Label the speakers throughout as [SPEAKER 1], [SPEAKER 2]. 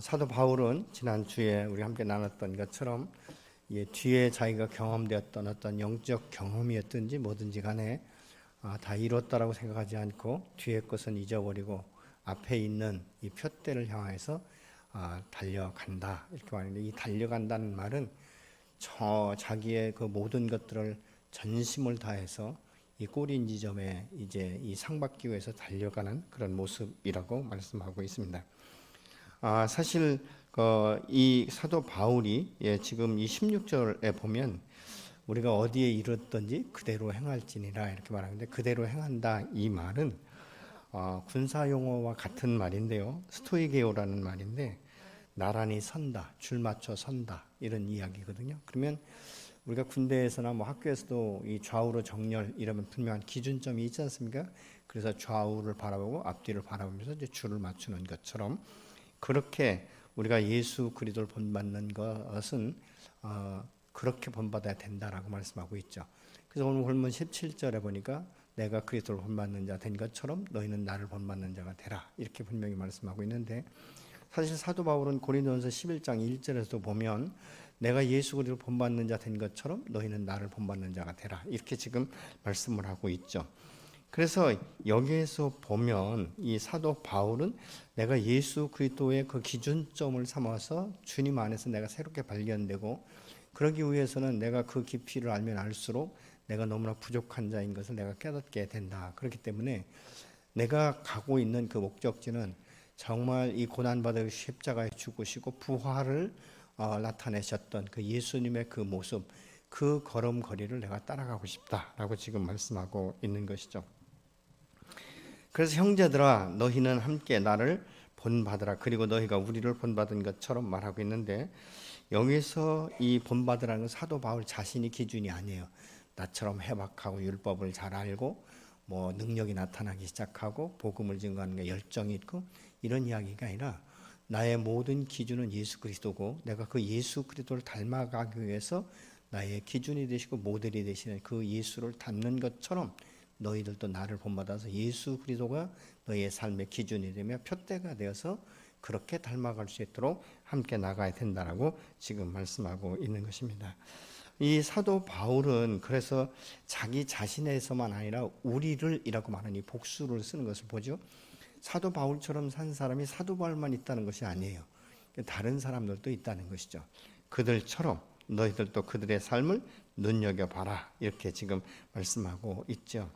[SPEAKER 1] 사도 바울은 지난주에 우리 함께 나눴던 것처럼 뒤에 자기가 경험되었던 어떤 영적 경험이었든지 뭐든지 간에 다 이뤘다라고 생각하지 않고 뒤에 것은 잊어버리고 앞에 있는 이 표대를 향해서 달려간다 이렇게 말하는데, 이 달려간다는 말은 자기의 그 모든 것들을 전심을 다해서 이 꼬린 지점에 이제 이 상받기 위해서 달려가는 그런 모습이라고 말씀하고 있습니다. 사실 이 사도 바울이 지금 이 16절에 보면 우리가 어디에 이르렀든지 그대로 행할지니라 이렇게 말하는데, 그대로 행한다 이 말은 군사 용어와 같은 말인데요, 스토이게오라는 말인데 나란히 선다, 줄 맞춰 선다 이런 이야기거든요. 그러면 우리가 군대에서나 뭐 학교에서도 이 좌우로 정렬 이러면 분명한 기준점이 있지 않습니까? 그래서 좌우를 바라보고 앞뒤를 바라보면서 이제 줄을 맞추는 것처럼, 그렇게 우리가 예수 그리스도를 본받는 것은 그렇게 본받아야 된다라고 말씀하고 있죠. 그래서 오늘 본문 17절에 보니까 내가 그리스도를 본받는 자 된 것처럼 너희는 나를 본받는 자가 되라 이렇게 분명히 말씀하고 있는데, 사실 사도 바울은 고린도전서 11장 1절에서도 보면 내가 예수 그리스도를 본받는 자 된 것처럼 너희는 나를 본받는 자가 되라 이렇게 지금 말씀을 하고 있죠. 그래서 여기에서 보면 이 사도 바울은 내가 예수 그리스도의 그 기준점을 삼아서 주님 안에서 내가 새롭게 발견되고, 그러기 위해서는 내가 그 깊이를 알면 알수록 내가 너무나 부족한 자인 것을 내가 깨닫게 된다. 그렇기 때문에 내가 가고 있는 그 목적지는 정말 이 고난받아 십자가에 죽으시고 부활을 나타내셨던 그 예수님의 그 모습, 그 걸음걸이를 내가 따라가고 싶다라고 지금 말씀하고 있는 것이죠. 그래서 형제들아 너희는 함께 나를 본받으라, 그리고 너희가 우리를 본받은 것처럼 말하고 있는데, 여기서 이 본받으라는 건 사도 바울 자신이 기준이 아니에요. 나처럼 해박하고 율법을 잘 알고 뭐 능력이 나타나기 시작하고 복음을 증거하는 게 열정이 있고 이런 이야기가 아니라, 나의 모든 기준은 예수 그리스도고 내가 그 예수 그리스도를 닮아가기 위해서 나의 기준이 되시고 모델이 되시는 그 예수를 닮는 것처럼 너희들도 나를 본받아서 예수 그리스도가 너희의 삶의 기준이 되며 표대가 되어서 그렇게 닮아갈 수 있도록 함께 나가야 된다라고 지금 말씀하고 있는 것입니다. 이 사도 바울은 그래서 자기 자신에서만 아니라 우리를 이라고 말하는 이 복수를 쓰는 것을 보죠. 사도 바울처럼 산 사람이 사도 바울만 있다는 것이 아니에요. 다른 사람들도 있다는 것이죠. 그들처럼 너희들도 그들의 삶을 눈여겨봐라 이렇게 지금 말씀하고 있죠.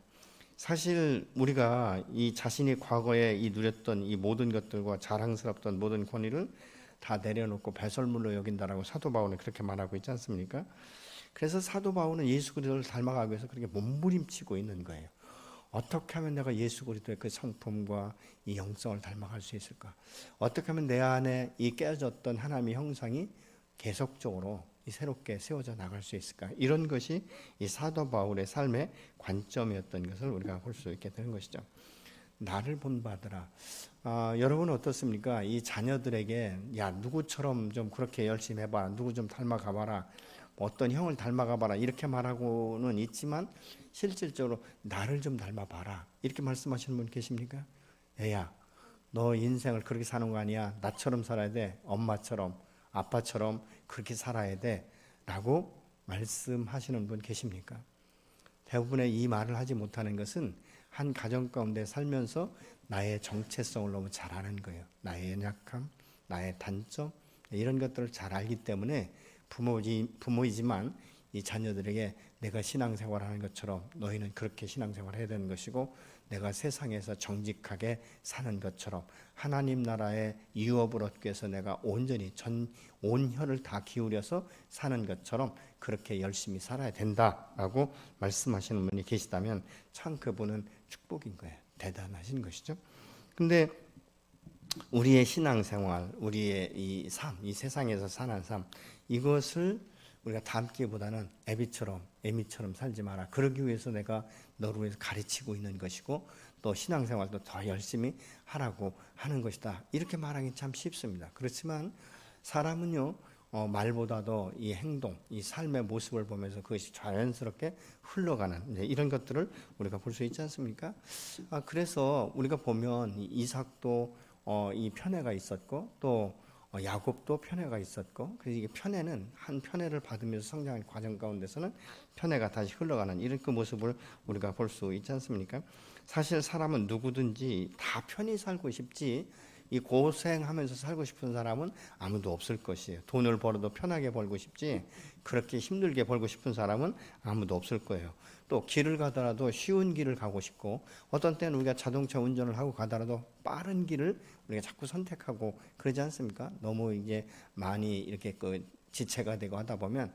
[SPEAKER 1] 사실 우리가 이 자신이 과거에 이 누렸던 이 모든 것들과 자랑스럽던 모든 권위를 다 내려놓고 배설물로 여긴다라고 사도 바울은 그렇게 말하고 있지 않습니까? 그래서 사도 바울은 예수 그리스도를 닮아가기 위해서 그렇게 몸부림치고 있는 거예요. 어떻게 하면 내가 예수 그리스도의 그 성품과 이 영성을 닮아갈 수 있을까? 어떻게 하면 내 안에 이 깨어졌던 하나님의 형상이 계속적으로 새롭게 세워져 나갈 수 있을까? 이런 것이 이 사도 바울의 삶의 관점이었던 것을 우리가 볼 수 있게 되는 것이죠. 나를 본받으라. 여러분 어떻습니까? 이 자녀들에게 야 누구처럼 좀 그렇게 열심히 해봐라, 누구 좀 닮아가봐라, 어떤 형을 닮아가봐라 이렇게 말하고는 있지만 실질적으로 나를 좀 닮아봐라 이렇게 말씀하시는 분 계십니까? 애야 너 인생을 그렇게 사는 거 아니야, 나처럼 살아야 돼, 엄마처럼 아빠처럼 그렇게 살아야 돼 라고 말씀하시는 분 계십니까? 대부분의 이 말을 하지 못하는 것은 한 가정 가운데 살면서 나의 정체성을 너무 잘 아는 거예요. 나의 연약함, 나의 단점 이런 것들을 잘 알기 때문에 부모이지만 이 자녀들에게 내가 신앙생활하는 것처럼 너희는 그렇게 신앙생활을 해야 되는 것이고, 내가 세상에서 정직하게 사는 것처럼 하나님 나라의 유업을 얻기 위해서 내가 온전히 온 혀를 다 기울여서 사는 것처럼 그렇게 열심히 살아야 된다라고 말씀하시는 분이 계시다면 참 그분은 축복인 거예요. 대단하신 것이죠. 근데 우리의 신앙생활, 우리의 이 삶, 이 세상에서 사는 삶, 이것을 우리가 닮기보다는 애미처럼 살지 마라. 그러기 위해서 내가 너를 위해서 가르치고 있는 것이고 또 신앙생활도 더 열심히 하라고 하는 것이다. 이렇게 말하기 참 쉽습니다. 그렇지만 사람은요 말보다도 이 행동, 이 삶의 모습을 보면서 그것이 자연스럽게 흘러가는 이런 것들을 우리가 볼 수 있지 않습니까? 그래서 우리가 보면 이삭도 이 편애가 있었고 또 야곱도 편애가 있었고, 그래서 이게 편애는 한 편애를 받으면서 성장하는 과정 가운데서는 편애가 다시 흘러가는 이런 그 모습을 우리가 볼 수 있지 않습니까? 사실 사람은 누구든지 다 편히 살고 싶지, 이 고생하면서 살고 싶은 사람은 아무도 없을 것이에요. 돈을 벌어도 편하게 벌고 싶지 그렇게 힘들게 벌고 싶은 사람은 아무도 없을 거예요. 또 길을 가더라도 쉬운 길을 가고 싶고, 어떤 때는 우리가 자동차 운전을 하고 가더라도 빠른 길을 우리가 자꾸 선택하고 그러지 않습니까? 너무 이제 많이 이렇게 그 지체가 되고 하다 보면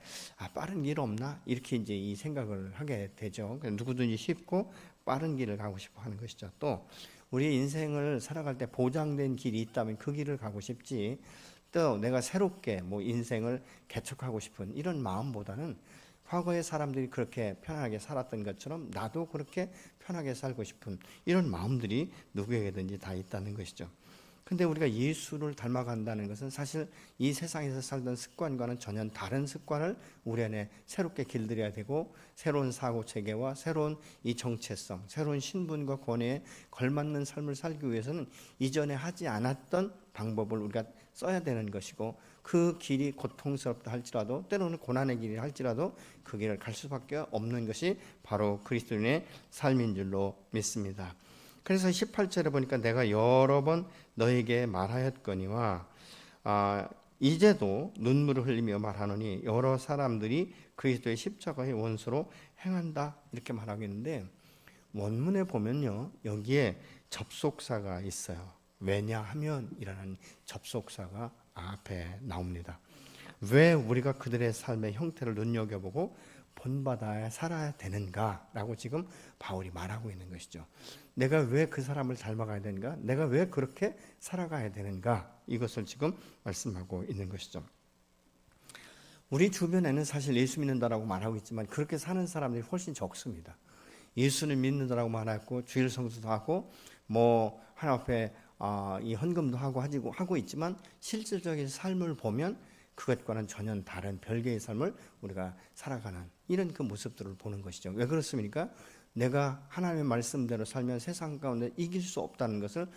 [SPEAKER 1] 빠른 길 없나? 이렇게 이제 이 생각을 하게 되죠. 누구든지 쉽고 빠른 길을 가고 싶어 하는 것이죠. 또 우리 인생을 살아갈 때 보장된 길이 있다면 그 길을 가고 싶지, 또 내가 새롭게 뭐 인생을 개척하고 싶은 이런 마음보다는 과거의 사람들이 그렇게 편하게 살았던 것처럼 나도 그렇게 편하게 살고 싶은 이런 마음들이 누구에게든지 다 있다는 것이죠. 근데 우리가 예수를 닮아간다는 것은 사실 이 세상에서 살던 습관과는 전혀 다른 습관을 우리 안에 새롭게 길들여야 되고, 새로운 사고 체계와 새로운 이 정체성, 새로운 신분과 권위에 걸맞는 삶을 살기 위해서는 이전에 하지 않았던 방법을 우리가 써야 되는 것이고, 그 길이 고통스럽다 할지라도, 때로는 고난의 길이 할지라도 그 길을 갈 수밖에 없는 것이 바로 그리스도인의 삶인 줄로 믿습니다. 그래서 18절에 보니까 내가 여러 번 너에게 말하였거니와 이제도 눈물을 흘리며 말하노니 여러 사람들이 그리스도의 십자가의 원수로 행한다, 이렇게 말하고 있는데, 원문에 보면요 여기에 접속사가 있어요. 왜냐하면 이라는 접속사가 앞에 나옵니다. 왜 우리가 그들의 삶의 형태를 눈여겨보고 본받아 살아야 되는가라고 지금 바울이 말하고 있는 것이죠. 내가 왜 그 사람을 닮아가야 되는가? 내가 왜 그렇게 살아가야 되는가? 이것을 지금 말씀하고 있는 것이죠. 우리 주변에는 사실 예수 믿는다라고 말하고 있지만 그렇게 사는 사람들이 훨씬 적습니다. 예수는 믿는다라고 말하고 주일 성수도 하고 뭐 하나님 앞에 이 헌금도 하고 있지만 실질적인 삶을 보면 그것과는 전혀 다른 별개의 삶을 우리가 살아가는 이런 그 모습들을 보는 것이죠. 왜 그렇습니까? 내가 하나님의 말씀대로 살면 세상 가운데 이길 수 없다는 것을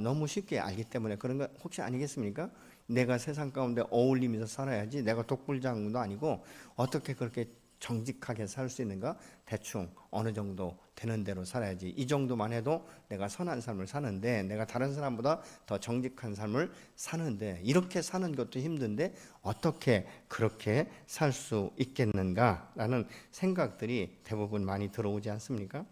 [SPEAKER 1] 너무 쉽게 알기 때문에 그런 거 혹시 아니겠습니까? 내가 세상 가운데 어울리면서 살아야지, 내가 독불장군도 아니고 어떻게 그렇게 정직하게 살 수 있는가? 대충 어느 정도 되는 대로 살아야지, 이 정도만 해도 내가 선한 삶을 사는데, 내가 다른 사람보다 더 정직한 삶을 사는데, 이렇게 사는 것도 힘든데 어떻게 그렇게 살 수 있겠는가라는 생각들이 대부분 많이 들어오지 않습니까?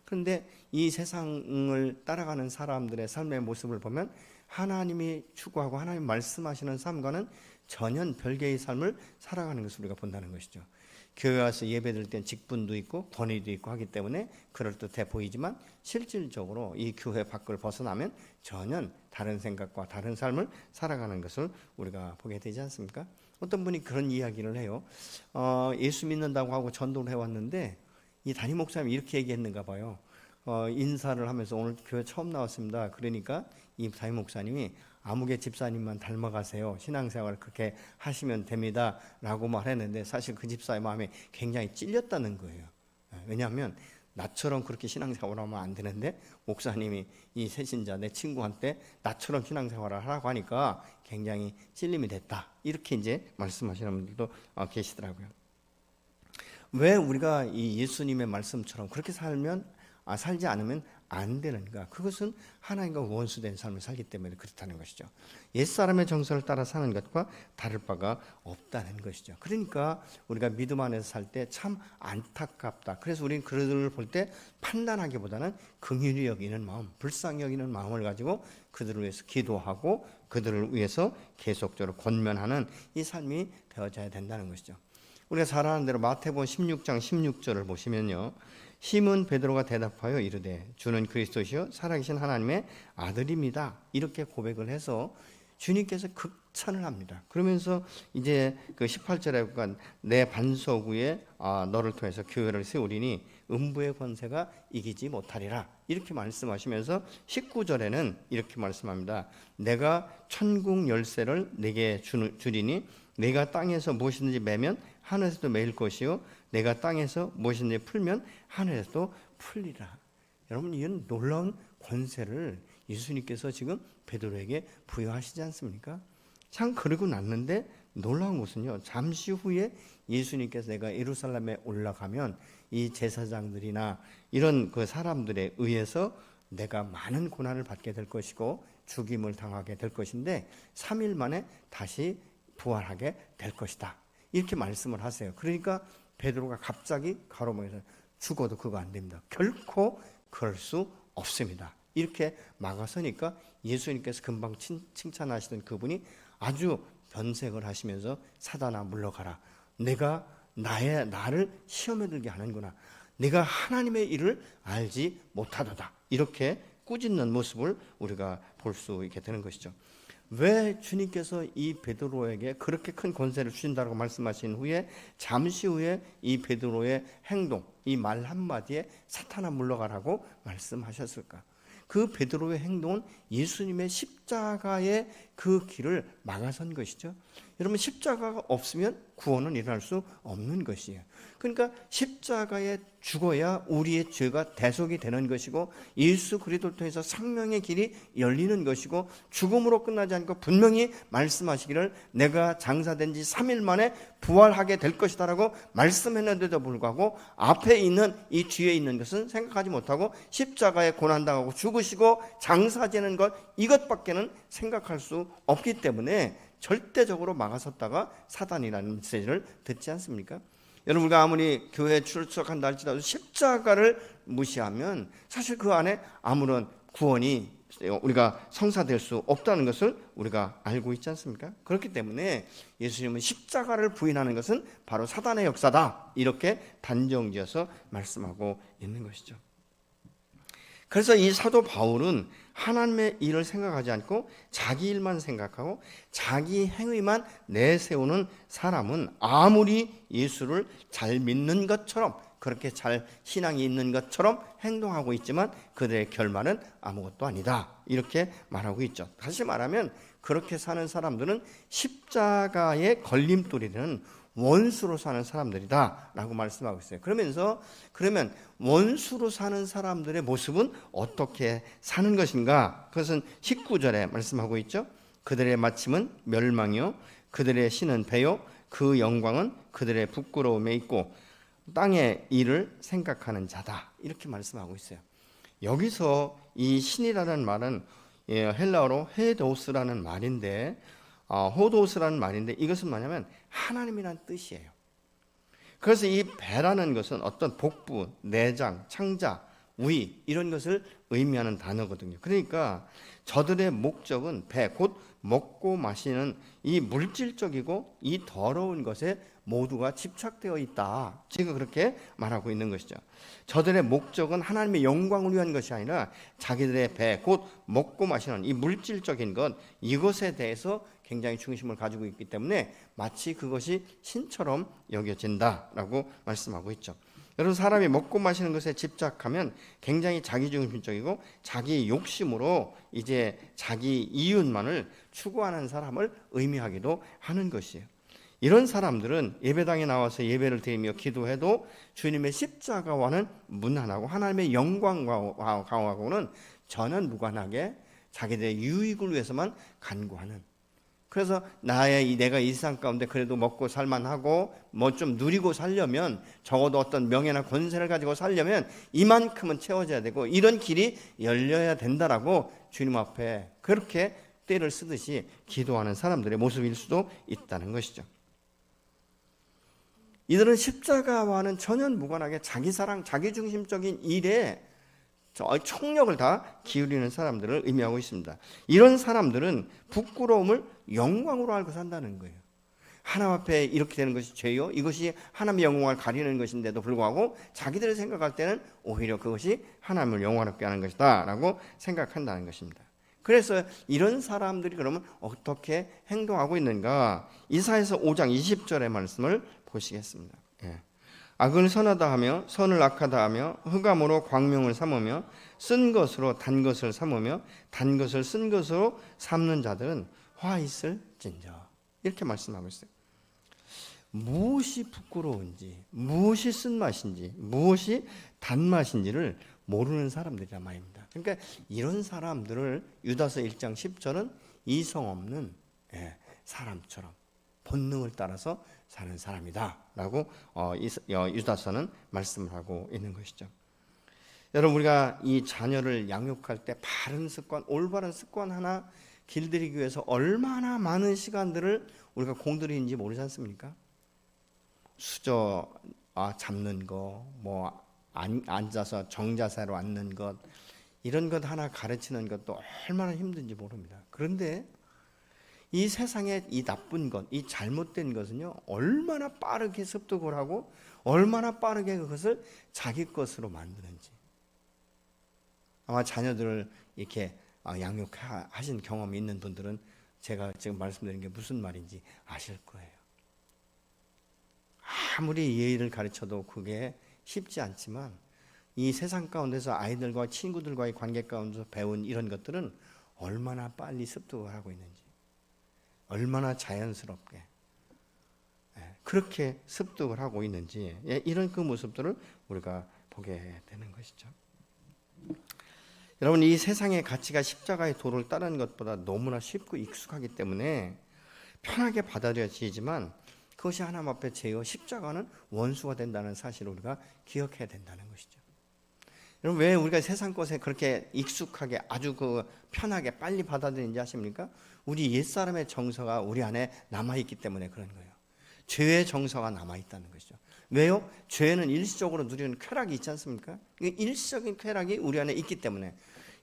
[SPEAKER 1] 그런데 이 세상을 따라가는 사람들의 삶의 모습을 보면 하나님이 추구하고 하나님 말씀하시는 삶과는 전혀 별개의 삶을 살아가는 것을 우리가 본다는 것이죠. 교회 와서 예배드릴 땐 직분도 있고 권위도 있고 하기 때문에 그럴듯해 보이지만 실질적으로 이 교회 밖을 벗어나면 전혀 다른 생각과 다른 삶을 살아가는 것을 우리가 보게 되지 않습니까? 어떤 분이 그런 이야기를 해요. 예수 믿는다고 하고 전도를 해왔는데 이 담임 목사님이 이렇게 얘기했는가 봐요. 인사를 하면서 오늘 교회 처음 나왔습니다. 그러니까 이 담임 목사님이 아무개 집사님만 닮아가세요, 신앙생활을 그렇게 하시면 됩니다 라고 말했는데, 사실 그 집사의 마음에 굉장히 찔렸다는 거예요. 왜냐하면 나처럼 그렇게 신앙생활을 하면 안 되는데 목사님이 이 새신자 내 친구한테 나처럼 신앙생활을 하라고 하니까 굉장히 찔림이 됐다, 이렇게 이제 말씀하시는 분들도 계시더라고요. 왜 우리가 이 예수님의 말씀처럼 그렇게 살지 않으면 안 되는가? 그것은 하나님과 원수된 삶을 살기 때문에 그렇다는 것이죠. 옛사람의 정서를 따라 사는 것과 다를 바가 없다는 것이죠. 그러니까 우리가 믿음 안에서 살 때 참 안타깝다. 그래서 우리는 그들을 볼 때 판단하기보다는 긍휼히 여기는 마음, 불쌍히 여기는 마음을 가지고 그들을 위해서 기도하고 그들을 위해서 계속적으로 권면하는 이 삶이 되어져야 된다는 것이죠. 우리가 잘 아는 대로 마태복음 16장 16절을 보시면요, 시몬 베드로가 대답하여 이르되 주는 그리스도시요 살아계신 하나님의 아들입니다, 이렇게 고백을 해서 주님께서 극찬을 합니다. 그러면서 이제 그 18절에 보니까 내 반석 위에 너를 통해서 교회를 세우리니 음부의 권세가 이기지 못하리라, 이렇게 말씀하시면서 19절에는 이렇게 말씀합니다. 내가 천국 열쇠를 내게 주리니 내가 땅에서 무엇이든지 매면 하늘에서도 매일 것이요 내가 땅에서 무엇이든지 풀면 하늘에서도 풀리라. 여러분, 이런 놀라운 권세를 예수님께서 지금 베드로에게 부여하시지 않습니까? 참 그러고 났는데 놀라운 것은요, 잠시 후에 예수님께서 내가 예루살렘에 올라가면 이 제사장들이나 이런 그 사람들에 의해서 내가 많은 고난을 받게 될 것이고 죽임을 당하게 될 것인데 3일 만에 다시 부활하게 될 것이다, 이렇게 말씀을 하세요. 그러니까 베드로가 갑자기 가로막에서 죽어도 그거 안 됩니다. 결코 그럴 수 없습니다. 이렇게 막아서니까 예수님께서 금방 칭찬하시던 그분이 아주 변색을 하시면서 사단아 물러가라. 내가 나를 시험에 들게 하는구나. 내가 하나님의 일을 알지 못하도다. 이렇게 꾸짖는 모습을 우리가 볼 수 있게 되는 것이죠. 왜 주님께서 이 베드로에게 그렇게 큰 권세를 주신다고 말씀하신 후에 잠시 후에 이 베드로의 행동, 이 말 한마디에 사탄아 물러가라고 말씀하셨을까? 그 베드로의 행동은 예수님의 십자가의 그 길을 막아선 것이죠. 여러분, 십자가가 없으면 구원은 일어날 수 없는 것이에요. 그러니까 십자가에 죽어야 우리의 죄가 대속이 되는 것이고 예수 그리스도를 통해서 생명의 길이 열리는 것이고 죽음으로 끝나지 않고 분명히 말씀하시기를 내가 장사된 지 3일 만에 부활하게 될 것이다 라고 말씀했는데도 불구하고 앞에 있는 이 뒤에 있는 것은 생각하지 못하고 십자가에 고난당하고 죽으시고 장사되는 것, 이것밖에는 생각할 수 없기 때문에 절대적으로 막아섰다가 사단이라는 메시지를 듣지 않습니까? 여러분, 우리가 아무리 교회에 출석한다 할지라도 십자가를 무시하면 사실 그 안에 아무런 구원이 우리가 성사될 수 없다는 것을 우리가 알고 있지 않습니까? 그렇기 때문에 예수님은 십자가를 부인하는 것은 바로 사단의 역사다, 이렇게 단정지어서 말씀하고 있는 것이죠. 그래서 이 사도 바울은 하나님의 일을 생각하지 않고 자기 일만 생각하고 자기 행위만 내세우는 사람은 아무리 예수를 잘 믿는 것처럼, 그렇게 잘 신앙이 있는 것처럼 행동하고 있지만 그들의 결말은 아무것도 아니다, 이렇게 말하고 있죠. 다시 말하면 그렇게 사는 사람들은 십자가의 걸림돌이 되는 원수로 사는 사람들이다 라고 말씀하고 있어요. 그러면 원수로 사는 사람들의 모습은 어떻게 사는 것인가? 그것은 19절에 말씀하고 있죠. 그들의 마침은 멸망이요 그들의 신은 배요 그 영광은 그들의 부끄러움에 있고 땅의 일을 생각하는 자다, 이렇게 말씀하고 있어요. 여기서 이 신이라는 말은 헬라어로 헤도스라는 말인데, 호도스라는 말인데 이것은 뭐냐면 하나님이란 뜻이에요. 그래서 이 배라는 것은 어떤 복부, 내장, 창자, 위 이런 것을 의미하는 단어거든요. 그러니까 저들의 목적은 배, 곧 먹고 마시는 이 물질적이고 이 더러운 것에 모두가 집착되어 있다, 지금 그렇게 말하고 있는 것이죠. 저들의 목적은 하나님의 영광을 위한 것이 아니라 자기들의 배, 곧 먹고 마시는 이 물질적인 것, 이것에 대해서 굉장히 중심을 가지고 있기 때문에 마치 그것이 신처럼 여겨진다라고 말씀하고 있죠. 여러분, 사람이 먹고 마시는 것에 집착하면 굉장히 자기중심적이고 자기 욕심으로 이제 자기 이윤만을 추구하는 사람을 의미하기도 하는 것이에요. 이런 사람들은 예배당에 나와서 예배를 드리며 기도해도 주님의 십자가와는 무난하고 하나님의 영광과는 전혀 무관하게 자기들의 유익을 위해서만 간구하는, 그래서 내가 이 세상 가운데 그래도 먹고 살만하고 뭐 좀 누리고 살려면 적어도 어떤 명예나 권세를 가지고 살려면 이만큼은 채워져야 되고 이런 길이 열려야 된다라고 주님 앞에 그렇게 때를 쓰듯이 기도하는 사람들의 모습일 수도 있다는 것이죠. 이들은 십자가와는 전혀 무관하게 자기 사랑, 자기중심적인 일에 총력을 다 기울이는 사람들을 의미하고 있습니다. 이런 사람들은 부끄러움을 영광으로 알고 산다는 거예요. 하나님 앞에 이렇게 되는 것이 죄요, 이것이 하나님의 영광을 가리는 것인데도 불구하고 자기들이 생각할 때는 오히려 그것이 하나님을 영광롭게 하는 것이다 라고 생각한다는 것입니다. 그래서 이런 사람들이 그러면 어떻게 행동하고 있는가? 이사야서 5장 20절의 말씀을 보시겠습니다. 악을 선하다 하며 선을 악하다 하며 흑암으로 광명을 삼으며 쓴 것으로 단 것을 삼으며 단 것을 쓴 것으로 삼는 자들은 화 있을진저, 이렇게 말씀하고 있어요. 무엇이 부끄러운지, 무엇이 쓴맛인지, 무엇이 단맛인지를 모르는 사람들이란 말입니다. 그러니까 이런 사람들을 유다서 1장 10절은 이성 없는 사람처럼 본능을 따라서 사는 사람이다라고 유다서는 말씀을 하고 있는 것이죠. 여러분, 우리가 이 자녀를 양육할 때 바른 습관, 올바른 습관 하나 길들이기 위해서 얼마나 많은 시간들을 우리가 공들이는지 모르지 않습니까? 수저 잡는 거, 뭐 앉아서 정자세로 앉는 것, 이런 것 하나 가르치는 것도 얼마나 힘든지 모릅니다. 그런데 이 세상에 이 나쁜 것, 이 잘못된 것은요, 얼마나 빠르게 습득을 하고 얼마나 빠르게 그것을 자기 것으로 만드는지. 아마 자녀들을 이렇게 양육하신 경험이 있는 분들은 제가 지금 말씀드린 게 무슨 말인지 아실 거예요. 아무리 예의를 가르쳐도 그게 쉽지 않지만 이 세상 가운데서 아이들과 친구들과의 관계 가운데서 배운 이런 것들은 얼마나 빨리 습득을 하고 있는지, 얼마나 자연스럽게 그렇게 습득을 하고 있는지, 이런 그 모습들을 우리가 보게 되는 것이죠. 여러분, 이 세상의 가치가 십자가의 도를 따르는 것보다 너무나 쉽고 익숙하기 때문에 편하게 받아들여지지만 그것이 하나님 앞에 죄와 십자가는 원수가 된다는 사실을 우리가 기억해야 된다는 것이죠. 여러분, 왜 우리가 세상 것에 그렇게 익숙하게 아주 편하게 빨리 받아들이는지 아십니까? 우리 옛사람의 정서가 우리 안에 남아있기 때문에 그런 거예요. 죄의 정서가 남아있다는 것이죠. 왜요? 죄는 일시적으로 누리는 쾌락이 있지 않습니까? 일시적인 쾌락이 우리 안에 있기 때문에,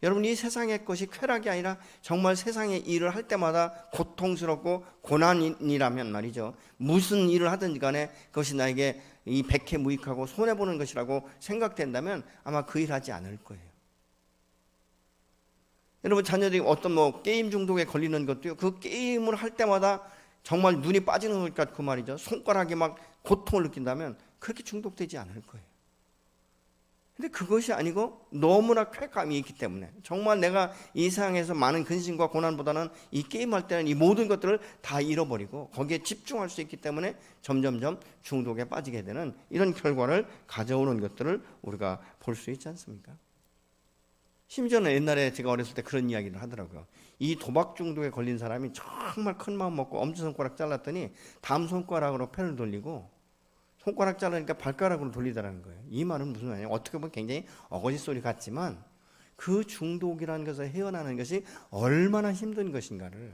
[SPEAKER 1] 여러분, 이 세상의 것이 쾌락이 아니라 정말 세상의 일을 할 때마다 고통스럽고 고난이라면 말이죠, 무슨 일을 하든지 간에 그것이 나에게 이 백해무익하고 손해보는 것이라고 생각된다면 아마 그 일 하지 않을 거예요. 여러분, 자녀들이 어떤 게임 중독에 걸리는 것도요, 그 게임을 할 때마다 정말 눈이 빠지는 것 같고 말이죠, 손가락이 막 고통을 느낀다면 그렇게 중독되지 않을 거예요. 근데 그것이 아니고 너무나 쾌감이 있기 때문에, 정말 내가 이 세상에서 많은 근심과 고난보다는 이 게임할 때는 이 모든 것들을 다 잃어버리고 거기에 집중할 수 있기 때문에 점점점 중독에 빠지게 되는 이런 결과를 가져오는 것들을 우리가 볼 수 있지 않습니까? 심지어는 옛날에 제가 어렸을 때 그런 이야기를 하더라고요. 이 도박 중독에 걸린 사람이 정말 큰 마음 먹고 엄지손가락 잘랐더니 다음 손가락으로 펜을 돌리고, 손가락 자르니까 발가락으로 돌리더라는 거예요. 이 말은 무슨 말이냐? 어떻게 보면 굉장히 어거지 소리 같지만 그 중독이라는 것을 헤어나는 것이 얼마나 힘든 것인가를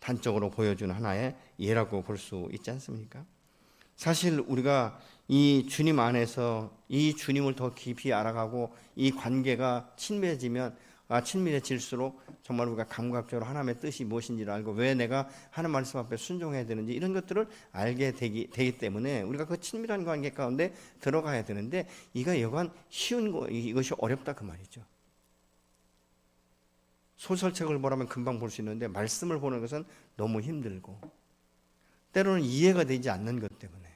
[SPEAKER 1] 단적으로 보여주는 하나의 예라고 볼 수 있지 않습니까? 사실 우리가 이 주님 안에서 이 주님을 더 깊이 알아가고 이 관계가 친밀해질수록 정말 우리가 감각적으로 하나님의 뜻이 무엇인지를 알고 왜 내가 하나님 말씀 앞에 순종해야 되는지 이런 것들을 알게 되기 때문에 우리가 그 친밀한 관계 가운데 들어가야 되는데, 이거 여간 쉬운 거, 이것이 어렵다 그 말이죠. 소설책을 보라면 금방 볼 수 있는데 말씀을 보는 것은 너무 힘들고 때로는 이해가 되지 않는 것 때문에,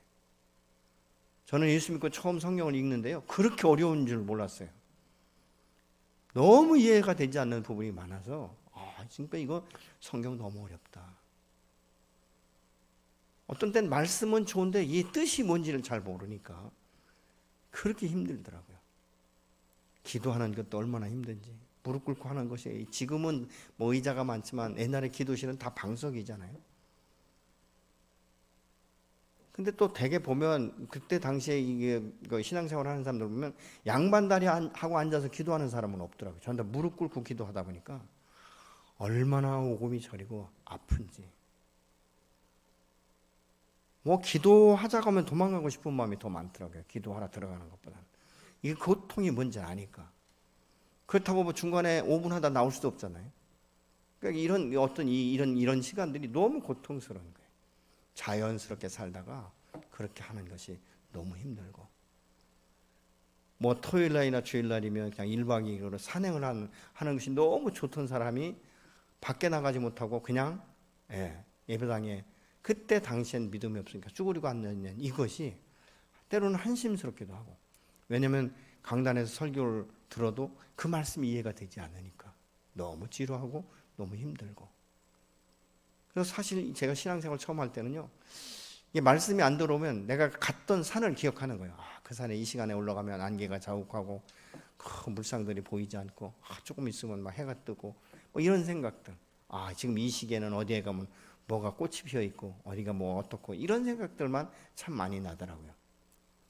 [SPEAKER 1] 저는 예수 믿고 처음 성경을 읽는데요, 그렇게 어려운 줄 몰랐어요. 너무 이해가 되지 않는 부분이 많아서 진짜 이거 성경 너무 어렵다. 어떤 땐 말씀은 좋은데 이 뜻이 뭔지를 잘 모르니까 그렇게 힘들더라고요. 기도하는 것도 얼마나 힘든지, 무릎 꿇고 하는 것이, 지금은 의자가 많지만 옛날에 기도실은 다 방석이잖아요. 근데 또 대개 보면 그때 당시에 이게 신앙생활 하는 사람들 보면 양반다리 하고 앉아서 기도하는 사람은 없더라고요. 전부 다 무릎 꿇고 기도하다 보니까 얼마나 오금이 저리고 아픈지. 기도하자고 하면 도망가고 싶은 마음이 더 많더라고요. 기도하러 들어가는 것보다는. 이게 고통이 뭔지 아니까. 그렇다고 중간에 5분 하다 나올 수도 없잖아요. 그러니까 이런 시간들이 너무 고통스러운 거예요. 자연스럽게 살다가 그렇게 하는 것이 너무 힘들고, 토요일날이나 주일날이면 그냥 1박 2일로 산행을 하는 것이 너무 좋던 사람이 밖에 나가지 못하고 그냥 예배당에 그때 당시엔 믿음이 없으니까 쭈그리고 앉아있는 이것이 때로는 한심스럽기도 하고, 왜냐하면 강단에서 설교를 들어도 그 말씀이 이해가 되지 않으니까 너무 지루하고 너무 힘들고. 그래서 사실 제가 신앙생활 처음 할 때는요, 이게 말씀이 안 들어오면 내가 갔던 산을 기억하는 거예요. 그 그 산에 이 시간에 올라가면 안개가 자욱하고 큰 물상들이 보이지 않고 조금 있으면 막 해가 뜨고 뭐 이런 생각들. 지금 이 시기에는 어디에 가면 뭐가 꽃이 피어 있고 어디가 뭐 어떻고 이런 생각들만 참 많이 나더라고요.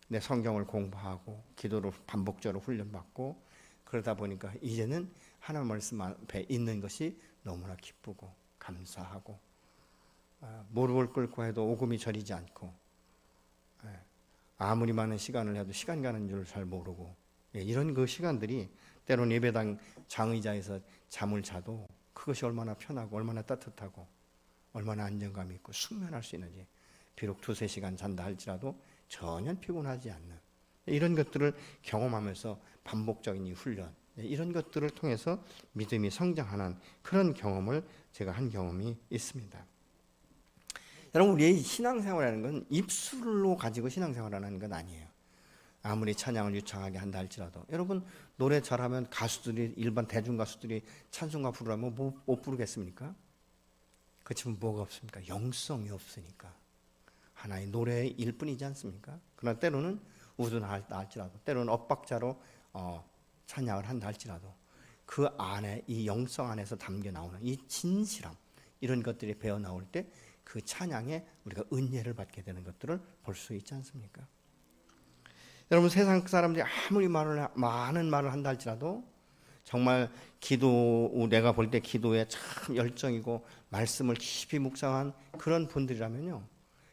[SPEAKER 1] 내 성경을 공부하고 기도를 반복적으로 훈련받고 그러다 보니까 이제는 하나님 말씀 앞에 있는 것이 너무나 기쁘고 감사하고 무릎을 꿇고 해도 오금이 저리지 않고 아무리 많은 시간을 해도 시간 가는 줄 잘 모르고 이런 그 시간들이 때로는 예배당 장의자에서 잠을 자도 그것이 얼마나 편하고 얼마나 따뜻하고 얼마나 안정감이 있고 숙면할 수 있는지 비록 2-3시간 잔다 할지라도 전혀 피곤하지 않는 이런 것들을 경험하면서 반복적인 이 훈련 이런 것들을 통해서 믿음이 성장하는 그런 경험을 제가 한 경험이 있습니다. 여러분 우리의 신앙생활이라는 건 입술로 가지고 신앙생활하는 건 아니에요. 아무리 찬양을 유창하게 한다 할지라도 여러분 노래 잘하면 가수들이 일반 대중 가수들이 찬송가 부르라면 못 부르겠습니까? 그렇지만 뭐가 없습니까? 영성이 없으니까 하나의 노래일 뿐이지 않습니까? 그러나 때로는 우둔하다 할지라도 때로는 엇박자로 찬양을 한다 할지라도 그 안에 이 영성 안에서 담겨 나오는 이 진실함 이런 것들이 배어 나올 때 그 찬양에 우리가 은혜를 받게 되는 것들을 볼 수 있지 않습니까? 여러분 세상 사람들이 아무리 많은 말을 한다 할지라도 정말 내가 볼 때 기도에 참 열정이고 말씀을 깊이 묵상한 그런 분들이라면요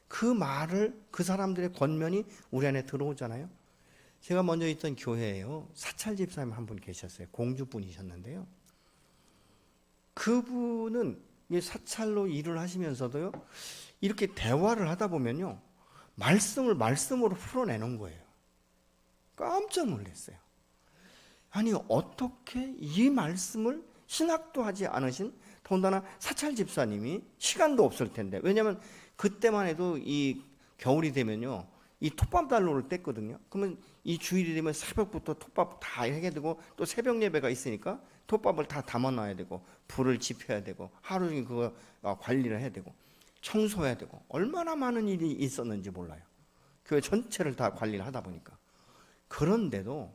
[SPEAKER 1] 그 말을 그 사람들의 권면이 우리 안에 들어오잖아요. 제가 먼저 있던 교회에요 사찰 집사님 한 분 계셨어요. 공주분이셨는데요 그분은 사찰로 일을 하시면서도요 이렇게 대화를 하다 보면요 말씀으로 풀어내는 거예요. 깜짝 놀랐어요. 아니 어떻게 이 말씀을 신학도 하지 않으신 더군다나 사찰 집사님이 시간도 없을 텐데 왜냐하면 그때만 해도 이 겨울이 되면요 이 톱밥단로를 뗐거든요. 그러면 이 주일이 되면 새벽부터 톱밥 다 해야 되고 또 새벽 예배가 있으니까 톱밥을 다 담아놔야 되고 불을 지펴야 되고 하루 종일 그거 관리를 해야 되고 청소해야 되고 얼마나 많은 일이 있었는지 몰라요. 교회 전체를 다 관리를 하다 보니까. 그런데도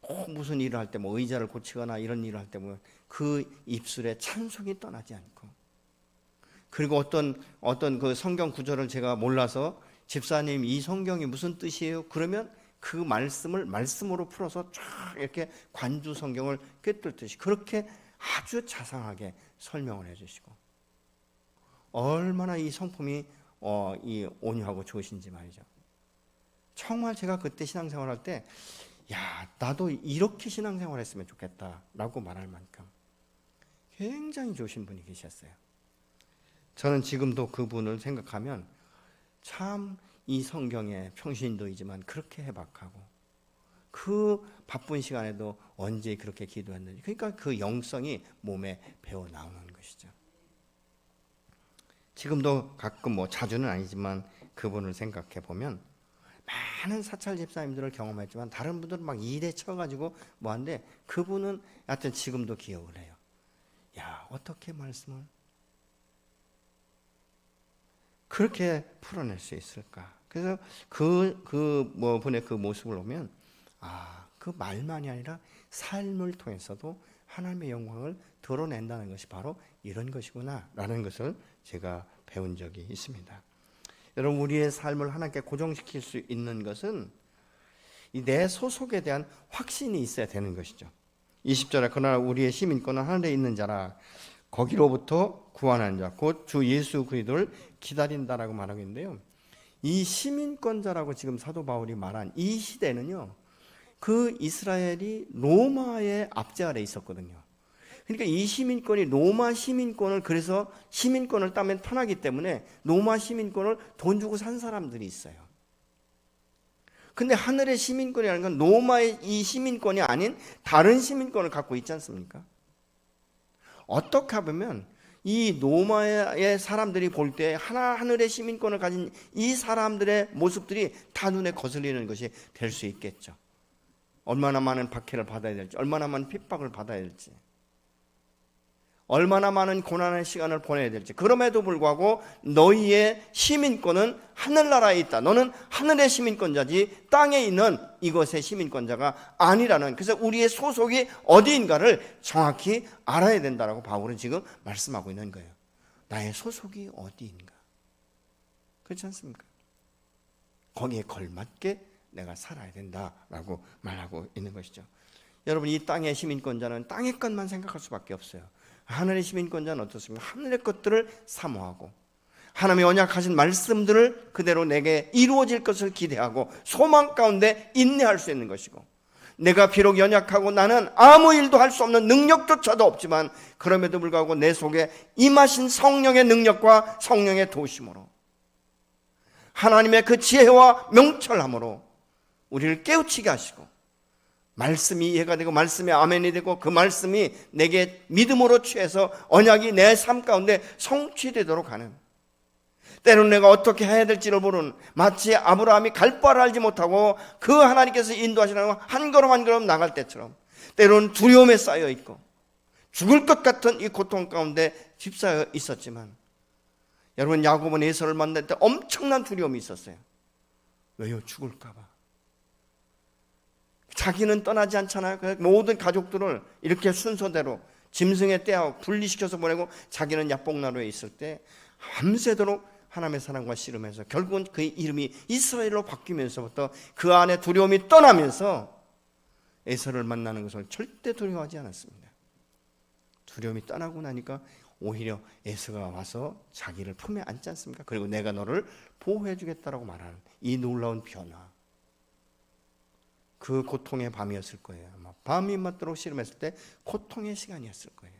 [SPEAKER 1] 꼭 무슨 일을 할 때 뭐 의자를 고치거나 이런 일을 할 때 보면 그 입술에 찬송이 떠나지 않고 그리고 어떤 그 성경 구절을 제가 몰라서 집사님 이 성경이 무슨 뜻이에요? 그러면 그 말씀으로 풀어서 쫙 이렇게 관주 성경을 꿰뚫듯이 그렇게 아주 자상하게 설명을 해주시고 얼마나 이 성품이 이 온유하고 좋으신지 말이죠. 정말 제가 그때 신앙생활할 때 야 나도 이렇게 신앙생활 했으면 좋겠다라고 말할 만큼 굉장히 좋으신 분이 계셨어요. 저는 지금도 그분을 생각하면 참 이 성경의 평신도이지만 그렇게 해박하고 그 바쁜 시간에도 언제 그렇게 기도했는지 그러니까 그 영성이 몸에 배어 나오는 것이죠. 지금도 가끔 뭐 자주는 아니지만 그분을 생각해 보면 많은 사찰 집사님들을 경험했지만 다른 분들은 막 일에 쳐가지고 뭐한데 그분은 하여튼 지금도 기억을 해요. 야 어떻게 말씀을 그렇게 풀어낼 수 있을까? 그래서 분의 그 모습을 보면 그 말만이 아니라 삶을 통해서도 하나님의 영광을 드러낸다는 것이 바로 이런 것이구나라는 것을 제가 배운 적이 있습니다. 여러분 우리의 삶을 하나님께 고정시킬 수 있는 것은 내 소속에 대한 확신이 있어야 되는 것이죠. 20절에 그러나 우리의 시민권은 하늘에 있는 자라 거기로부터 구원하는 자 곧 주 예수 그리스도를 기다린다라고 말하고 있는데요. 이 시민권자라고 지금 사도 바울이 말한 이 시대는요. 그 이스라엘이 로마의 압제 아래 있었거든요. 그러니까 이 시민권이 로마 시민권을 그래서 시민권을 따면 편하기 때문에 로마 시민권을 돈 주고 산 사람들이 있어요. 근데 하늘의 시민권이라는 건 로마의 이 시민권이 아닌 다른 시민권을 갖고 있지 않습니까? 어떻게 보면 이 로마의 사람들이 볼 때 하늘의 시민권을 가진 이 사람들의 모습들이 다 눈에 거슬리는 것이 될 수 있겠죠. 얼마나 많은 박해를 받아야 될지, 얼마나 많은 핍박을 받아야 될지, 얼마나 많은 고난의 시간을 보내야 될지. 그럼에도 불구하고 너희의 시민권은 하늘나라에 있다. 너는 하늘의 시민권자지 땅에 있는 이것의 시민권자가 아니라는, 그래서 우리의 소속이 어디인가를 정확히 알아야 된다라고 바울은 지금 말씀하고 있는 거예요. 나의 소속이 어디인가. 그렇지 않습니까? 거기에 걸맞게 내가 살아야 된다라고 말하고 있는 것이죠. 여러분, 이 땅의 시민권자는 땅의 것만 생각할 수밖에 없어요. 하늘의 시민권자는 어떻습니까? 하늘의 것들을 사모하고 하나님의 언약하신 말씀들을 그대로 내게 이루어질 것을 기대하고 소망 가운데 인내할 수 있는 것이고, 내가 비록 연약하고 나는 아무 일도 할 수 없는 능력조차도 없지만 그럼에도 불구하고 내 속에 임하신 성령의 능력과 성령의 도우심으로 하나님의 그 지혜와 명철함으로 우리를 깨우치게 하시고 말씀이 이해가 되고 말씀이 아멘이 되고 그 말씀이 내게 믿음으로 취해서 언약이 내 삶 가운데 성취되도록 하는, 때로는 내가 어떻게 해야 될지를 모르는, 마치 아브라함이 갈 바를 알지 못하고 그 하나님께서 인도하시는 한 걸음 한 걸음 나갈 때처럼 때로는 두려움에 쌓여 있고 죽을 것 같은 이 고통 가운데 휩싸여 있었지만, 여러분, 야곱은 에서를 만날 때 엄청난 두려움이 있었어요. 왜요? 죽을까 봐. 자기는 떠나지 않잖아요. 모든 가족들을 이렇게 순서대로 짐승에 떼어 분리시켜서 보내고 자기는 야복나루에 있을 때 밤새도록 하나님의 사랑과 씨름해서 결국은 그의 이름이 이스라엘로 바뀌면서부터 그 안에 두려움이 떠나면서 에서를 만나는 것을 절대 두려워하지 않았습니다. 두려움이 떠나고 나니까 오히려 에서가 와서 자기를 품에 안지 않습니까? 그리고 내가 너를 보호해 주겠다라고 말하는 이 놀라운 변화. 그 고통의 밤이었을 거예요. 아마 밤이 맞도록 씨름했을 때 고통의 시간이었을 거예요.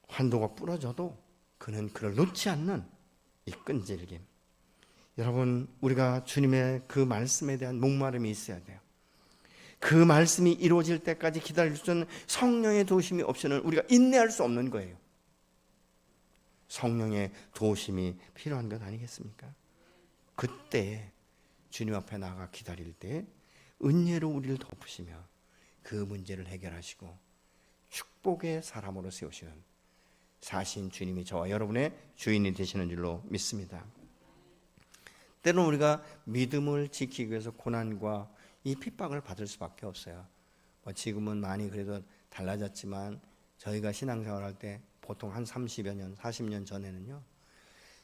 [SPEAKER 1] 환도가 부러져도 그는 그를 놓지 않는 이 끈질김. 여러분, 우리가 주님의 그 말씀에 대한 목마름이 있어야 돼요. 그 말씀이 이루어질 때까지 기다릴 수 있는 성령의 도우심이 없이는 우리가 인내할 수 없는 거예요. 성령의 도우심이 필요한 것 아니겠습니까? 그때 주님 앞에 나가 기다릴 때 은혜로 우리를 덮으시며 그 문제를 해결하시고 축복의 사람으로 세우시는 사신 주님이 저와 여러분의 주인이 되시는 줄로 믿습니다. 때로는 우리가 믿음을 지키기 위해서 고난과 이 핍박을 받을 수밖에 없어요. 지금은 많이 그래도 달라졌지만 저희가 신앙생활할 때 보통 한 30여 년, 40년 전에는요,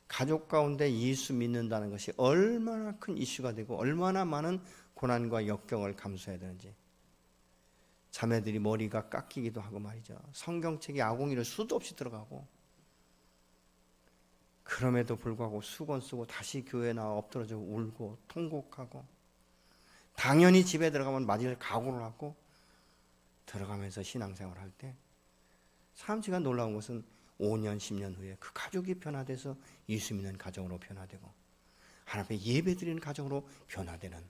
[SPEAKER 1] 가족 가운데 예수 믿는다는 것이 얼마나 큰 이슈가 되고 얼마나 많은 고난과 역경을 감수해야 되는지, 자매들이 머리가 깎이기도 하고 말이죠. 성경책에 아궁이를 수도 없이 들어가고, 그럼에도 불구하고 수건 쓰고 다시 교회에 나와 엎드러져 울고 통곡하고, 당연히 집에 들어가면 맞을 각오를 하고 들어가면서 신앙생활을 할 때 참지가 놀라운 것은 5년, 10년 후에 그 가족이 변화돼서 예수 믿는 가정으로 변화되고 하나님 앞에 예배드리는 가정으로 변화되는,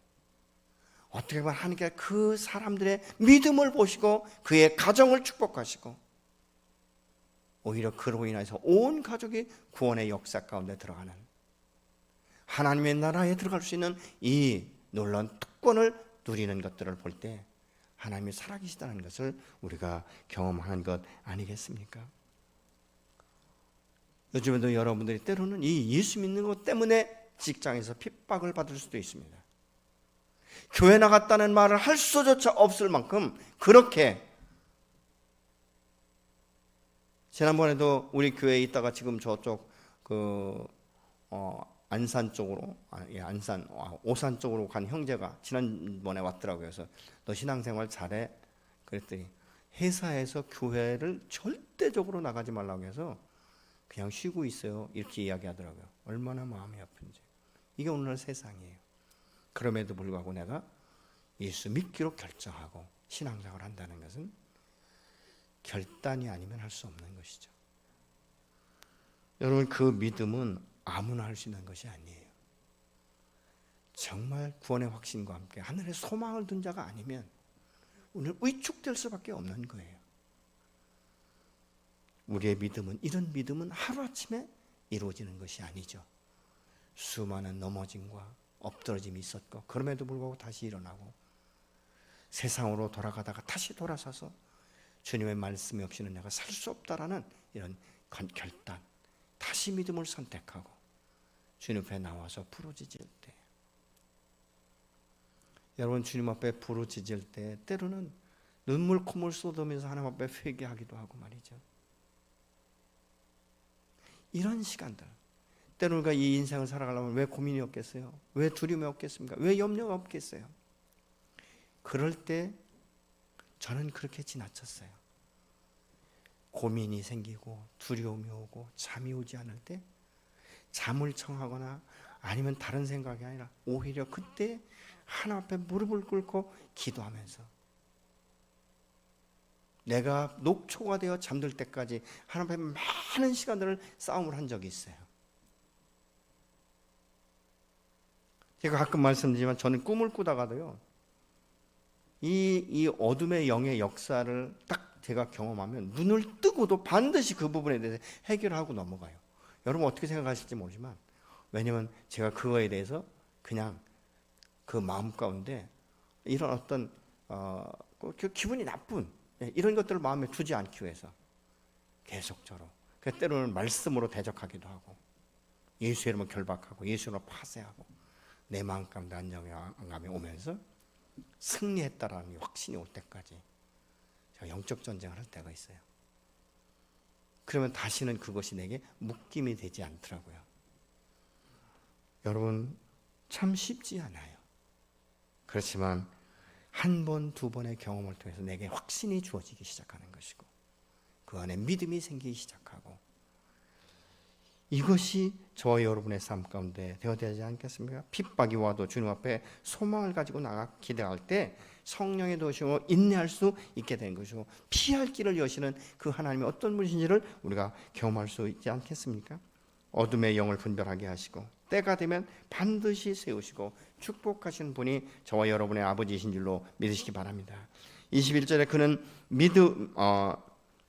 [SPEAKER 1] 어떻게 보면 하나님께서 그 사람들의 믿음을 보시고 그의 가정을 축복하시고 오히려 그로 인해서 온 가족이 구원의 역사 가운데 들어가는, 하나님의 나라에 들어갈 수 있는 이 놀라운 특권을 누리는 것들을 볼 때 하나님이 살아계시다는 것을 우리가 경험하는 것 아니겠습니까? 요즘에도 여러분들이 때로는 이 예수 믿는 것 때문에 직장에서 핍박을 받을 수도 있습니다. 교회 나갔다는 말을 할 수조차 없을 만큼 그렇게, 지난번에도 우리 교회에 있다가 지금 저쪽 안산 쪽으로, 오산 쪽으로 간 형제가 지난번에 왔더라고요. 그래서 너 신앙생활 잘해? 그랬더니 회사에서 교회를 절대적으로 나가지 말라고 해서 그냥 쉬고 있어요. 이렇게 이야기하더라고요. 얼마나 마음이 아픈지. 이게 오늘날 세상이에요. 그럼에도 불구하고 내가 예수 믿기로 결정하고 신앙생활을 한다는 것은 결단이 아니면 할 수 없는 것이죠. 여러분, 그 믿음은 아무나 할 수 있는 것이 아니에요. 정말 구원의 확신과 함께 하늘에 소망을 둔 자가 아니면 오늘 위축될 수밖에 없는 거예요. 우리의 믿음은, 이런 믿음은 하루아침에 이루어지는 것이 아니죠. 수많은 넘어짐과 엎드러짐이 있었고 그럼에도 불구하고 다시 일어나고 세상으로 돌아가다가 다시 돌아서서 주님의 말씀이 없이는 내가 살 수 없다라는 이런 결단, 다시 믿음을 선택하고 주님 앞에 나와서 부르짖을 때, 여러분 주님 앞에 부르짖을 때 때로는 눈물 콧물 쏟으면서 하나님 앞에 회개하기도 하고 말이죠. 이런 시간들, 때로 우리가 이 인생을 살아가려면 왜 고민이 없겠어요? 왜 두려움이 없겠습니까? 왜 염려가 없겠어요? 그럴 때 저는 그렇게 지나쳤어요. 고민이 생기고 두려움이 오고 잠이 오지 않을 때 잠을 청하거나 아니면 다른 생각이 아니라 오히려 그때 하나님 앞에 무릎을 꿇고 기도하면서 내가 녹초가 되어 잠들 때까지 하나님 앞에 많은 시간들을 싸움을 한 적이 있어요. 제가 가끔 말씀드리지만 저는 꿈을 꾸다가도요, 이 어둠의 영의 역사를 딱 제가 경험하면 눈을 뜨고도 반드시 그 부분에 대해서 해결하고 넘어가요. 여러분 어떻게 생각하실지 모르지만, 왜냐면 제가 그거에 대해서 그냥 그 마음 가운데 이런 어떤 기분이 나쁜 이런 것들을 마음에 두지 않기 위해서 계속적으로, 때로는 말씀으로 대적하기도 하고 예수의 이름을 결박하고 예수의 이름을 파쇄하고 내 마음 가운데 안정감이 오면서 승리했다라는 확신이 올 때까지 제가 영적 전쟁을 할 때가 있어요. 그러면 다시는 그것이 내게 묶임이 되지 않더라고요. 여러분 참 쉽지 않아요. 그렇지만 한 번, 두 번의 경험을 통해서 내게 확신이 주어지기 시작하는 것이고 그 안에 믿음이 생기기 시작하고, 이것이 저와 여러분의 삶 가운데 되어야지 않겠습니까? 핍박이 와도 주님 앞에 소망을 가지고 나가 기대할 때 성령의 도우심으로 인내할 수 있게 되는 것이고, 피할 길을 여시는 그 하나님이 어떤 분이신지를 우리가 경험할 수 있지 않겠습니까? 어둠의 영을 분별하게 하시고 때가 되면 반드시 세우시고 축복하시는 분이 저와 여러분의 아버지이신 줄로 믿으시기 바랍니다. 21절에 그는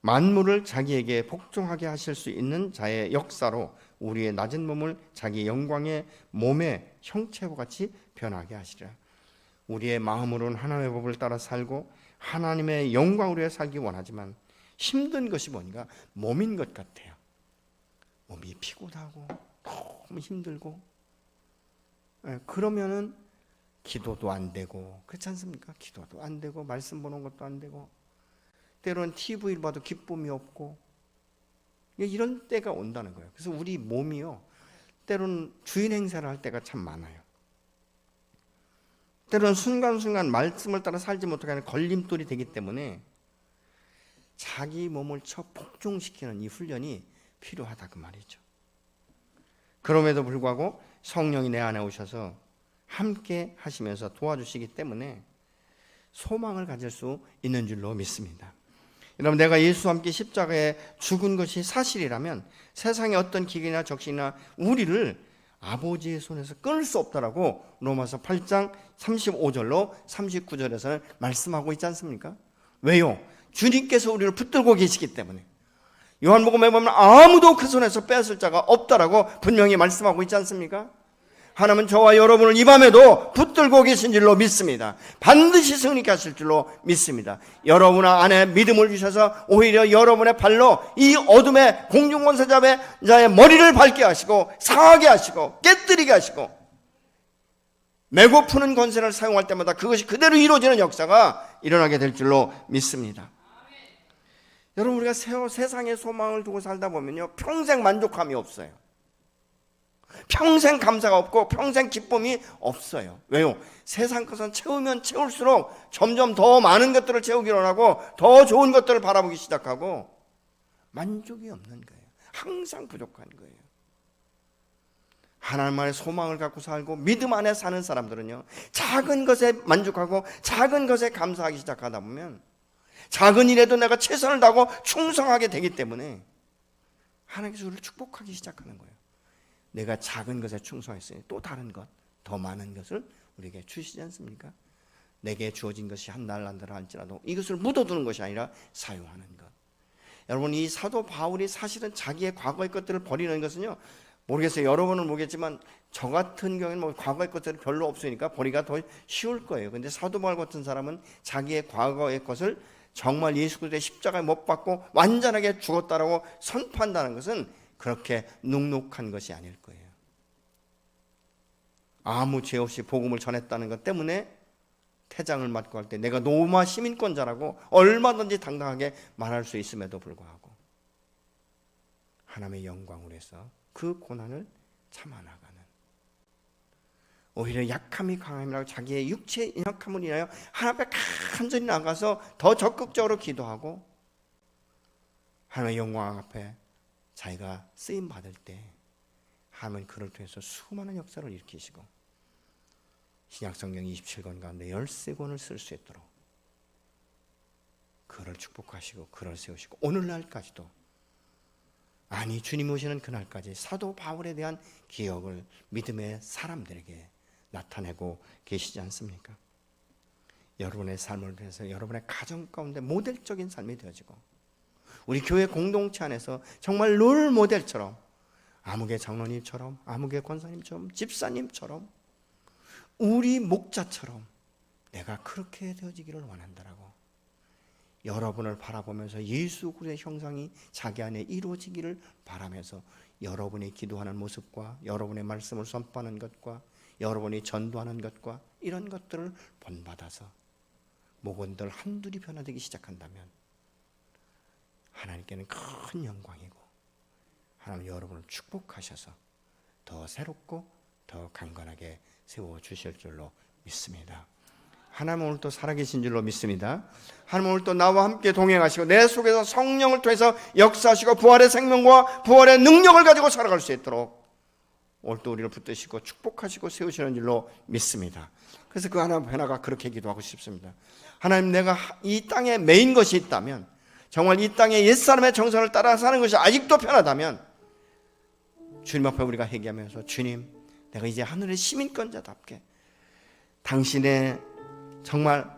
[SPEAKER 1] 만물을 자기에게 복종하게 하실 수 있는 자의 역사로 우리의 낮은 몸을 자기 영광의 몸의 형체와 같이 변하게 하시리라. 우리의 마음으로는 하나님의 법을 따라 살고 하나님의 영광으로 위해 살기 원하지만 힘든 것이 뭔가 몸인 것 같아요. 몸이 피곤하고 너무 힘들고, 그러면은 기도도 안 되고, 그렇지 않습니까? 기도도 안 되고 말씀 보는 것도 안 되고, 때로는 TV를 봐도 기쁨이 없고, 이런 때가 온다는 거예요. 그래서 우리 몸이요, 때로는 주인 행세를 할 때가 참 많아요. 때로는 순간순간 말씀을 따라 살지 못하게 하는 걸림돌이 되기 때문에 자기 몸을 복종시키는 이 훈련이 필요하다 그 말이죠. 그럼에도 불구하고 성령이 내 안에 오셔서 함께 하시면서 도와주시기 때문에 소망을 가질 수 있는 줄로 믿습니다. 여러분, 내가 예수와 함께 십자가에 죽은 것이 사실이라면 세상의 어떤 기계나 적신이나 우리를 아버지의 손에서 끊을 수 없다라고 로마서 8장 35절로 39절에서는 말씀하고 있지 않습니까? 왜요? 주님께서 우리를 붙들고 계시기 때문에. 요한복음에 보면 아무도 그 손에서 뺏을 자가 없다라고 분명히 말씀하고 있지 않습니까? 하나님은 저와 여러분을 이 밤에도 붙들고 계신 줄로 믿습니다. 반드시 승리케 하실 줄로 믿습니다. 여러분 안에 믿음을 주셔서 오히려 여러분의 발로 이 어둠의 공중권세자의 머리를 밟게 하시고 상하게 하시고 깨뜨리게 하시고 메고 푸는 권세를 사용할 때마다 그것이 그대로 이루어지는 역사가 일어나게 될 줄로 믿습니다. 여러분, 우리가 세상에 소망을 두고 살다 보면요, 평생 만족함이 없어요. 평생 감사가 없고 평생 기쁨이 없어요. 왜요? 세상 것은 채우면 채울수록 점점 더 많은 것들을 채우기로 하고 더 좋은 것들을 바라보기 시작하고 만족이 없는 거예요. 항상 부족한 거예요. 하나님 안에 소망을 갖고 살고 믿음 안에 사는 사람들은요, 작은 것에 만족하고 작은 것에 감사하기 시작하다 보면 작은 일에도 내가 최선을 다하고 충성하게 되기 때문에 하나님께서 우리를 축복하기 시작하는 거예요. 내가 작은 것에 충성했으니 또 다른 것, 더 많은 것을 우리에게 주시지 않습니까? 내게 주어진 것이 한 날 한달 할지라도 이것을 묻어두는 것이 아니라 사용하는 것. 여러분, 이 사도 바울이 사실은 자기의 과거의 것들을 버리는 것은요, 모르겠어요. 여러분은 모르겠지만 저 같은 경우에는 뭐 과거의 것들이 별로 없으니까 버리기가 더 쉬울 거예요. 근데 사도 바울 같은 사람은 자기의 과거의 것을 정말 예수 그리스도의 십자가에 못 박고 완전하게 죽었다라고 선포한다는 것은 그렇게 눅눅한 것이 아닐 거예요. 아무 죄 없이 복음을 전했다는 것 때문에 태장을 맡고 할 때 내가 로마 시민권자라고 얼마든지 당당하게 말할 수 있음에도 불구하고 하나님의 영광을 위해서 그 고난을 참아나가는, 오히려 약함이 강함이라고 자기의 육체의 약함을 인하여 하나님 앞에 간절히 나가서 더 적극적으로 기도하고 하나님의 영광 앞에 자기가 쓰임 받을 때 하나님은 그를 통해서 수많은 역사를 일으키시고 신약성경 27권 가운데 13권을 쓸 수 있도록 그를 축복하시고 그를 세우시고 오늘날까지도, 아니 주님 오시는 그날까지 사도 바울에 대한 기억을 믿음의 사람들에게 나타내고 계시지 않습니까? 여러분의 삶을 통해서 여러분의 가정 가운데 모델적인 삶이 되어지고 우리 교회 공동체 안에서 정말 롤 모델처럼 아무개 장로님처럼, 아무개 권사님처럼, 집사님처럼, 우리 목자처럼 내가 그렇게 되어지기를 원한다라고 여러분을 바라보면서 예수 그리스도의 형상이 자기 안에 이루어지기를 바라면서 여러분이 기도하는 모습과 여러분의 말씀을 선포하는 것과 여러분이 전도하는 것과 이런 것들을 본받아서 목원들 한둘이 변화되기 시작한다면 하나님께는 큰 영광이고 하나님 여러분을 축복하셔서 더 새롭고 더 강건하게 세워주실 줄로 믿습니다. 하나님 오늘 또 살아계신 줄로 믿습니다. 하나님 오늘 또 나와 함께 동행하시고 내 속에서 성령을 통해서 역사하시고 부활의 생명과 부활의 능력을 가지고 살아갈 수 있도록 오늘 또 우리를 붙드시고 축복하시고 세우시는 줄로 믿습니다. 그래서 그 하나님 변화가 그렇게 기도하고 싶습니다. 하나님, 내가 이 땅에 매인 것이 있다면, 정말 이 땅에 옛사람의 정선을 따라 사는 것이 아직도 편하다면 주님 앞에 우리가 회개하면서 주님, 내가 이제 하늘의 시민권자답게 당신의 정말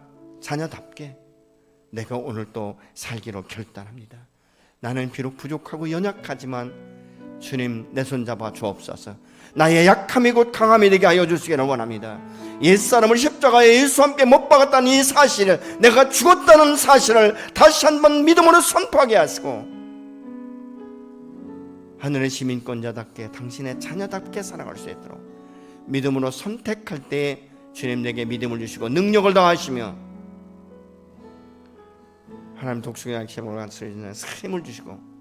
[SPEAKER 1] 자녀답게 내가 오늘 또 살기로 결단합니다. 나는 비록 부족하고 연약하지만 주님 내 손잡아 주옵소서. 나의 약함이 곧 강함이 되게 하여 주시기를 원합니다. 옛사람을 십자가에 예수와 함께 못 박았다는 이 사실을, 내가 죽었다는 사실을 다시 한번 믿음으로 선포하게 하시고 하늘의 시민권자답게 당신의 자녀답게 살아갈 수 있도록 믿음으로 선택할 때 주님 내게 믿음을 주시고 능력을 더하시며 하나님 독수리의 약심으로 쓰시는 힘을 주시고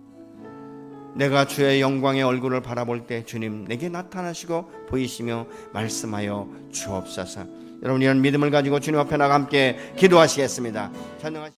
[SPEAKER 1] 내가 주의 영광의 얼굴을 바라볼 때 주님 내게 나타나시고 보이시며 말씀하여 주옵소서. 여러분, 이런 믿음을 가지고 주님 앞에 나가 함께 기도하시겠습니다.